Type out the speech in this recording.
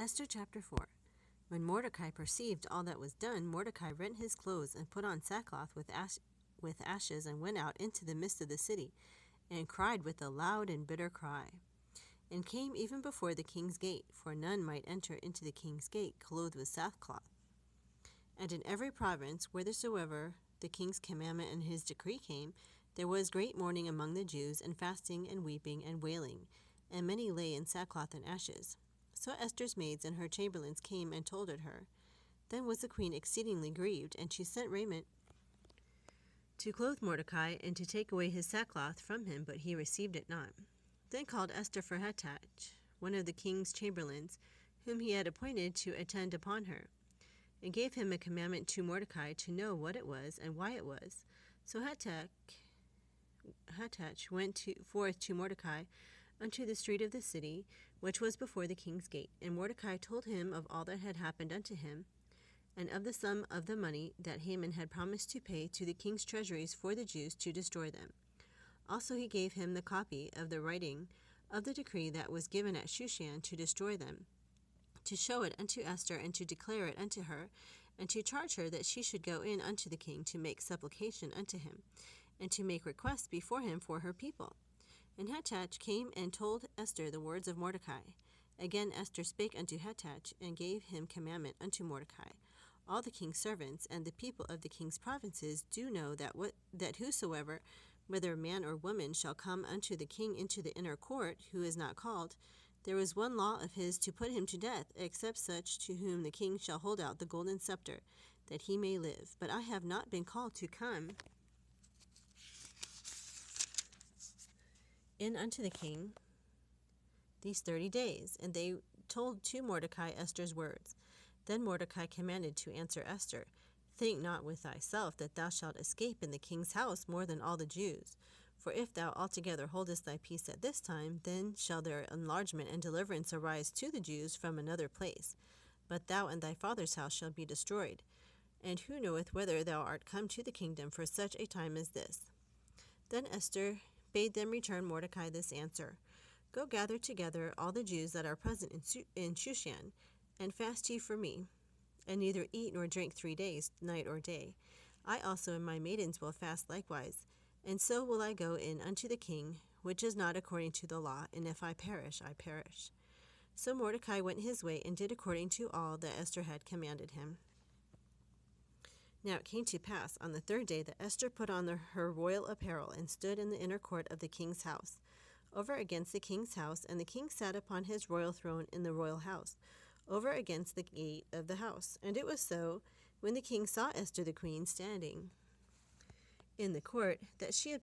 Esther chapter 4. When Mordecai perceived all that was done, Mordecai rent his clothes and put on sackcloth with ashes and went out into the midst of the city and cried with a loud and bitter cry, and came even before the king's gate, for none might enter into the king's gate clothed with sackcloth. And in every province, whithersoever the king's commandment and his decree came, there was great mourning among the Jews, and fasting and weeping and wailing, and many lay in sackcloth and ashes. So Esther's maids and her chamberlains came and told it her. Then was the queen exceedingly grieved, and she sent raiment to clothe Mordecai, and to take away his sackcloth from him, but he received it not. Then called Esther for Hattach, one of the king's chamberlains, whom he had appointed to attend upon her, and gave him a commandment to Mordecai to know what it was and why it was. So Hattach went forth to Mordecai unto the street of the city, which was before the king's gate. And Mordecai told him of all that had happened unto him, and of the sum of the money that Haman had promised to pay to the king's treasuries for the Jews to destroy them. Also he gave him the copy of the writing of the decree that was given at Shushan to destroy them, to show it unto Esther, and to declare it unto her, and to charge her that she should go in unto the king to make supplication unto him, and to make requests before him for her people. And Hattach came and told Esther the words of Mordecai. Again Esther spake unto Hattach, and gave him commandment unto Mordecai. All the king's servants and the people of the king's provinces do know that whosoever, whether man or woman, shall come unto the king into the inner court, who is not called, there is one law of his to put him to death, except such to whom the king shall hold out the golden scepter, that he may live. But I have not been called to come in unto the king these 30 days. And they told to Mordecai Esther's words. Then Mordecai commanded to answer Esther, Think not with thyself that thou shalt escape in the king's house more than all the Jews. For if thou altogether holdest thy peace at this time, then shall their enlargement and deliverance arise to the Jews from another place. But thou and thy father's house shall be destroyed. And who knoweth whether thou art come to the kingdom for such a time as this? Then Esther bade them return Mordecai this answer, Go gather together all the Jews that are present in Shushan, and fast ye for me, and neither eat nor drink 3 days, night or day. I also and my maidens will fast likewise, and so will I go in unto the king, which is not according to the law, and if I perish, I perish. So Mordecai went his way, and did according to all that Esther had commanded him. Now it came to pass on the 3rd day that Esther put on her royal apparel, and stood in the inner court of the king's house, over against the king's house, and the king sat upon his royal throne in the royal house, over against the gate of the house. And it was so, when the king saw Esther the queen standing in the court, that she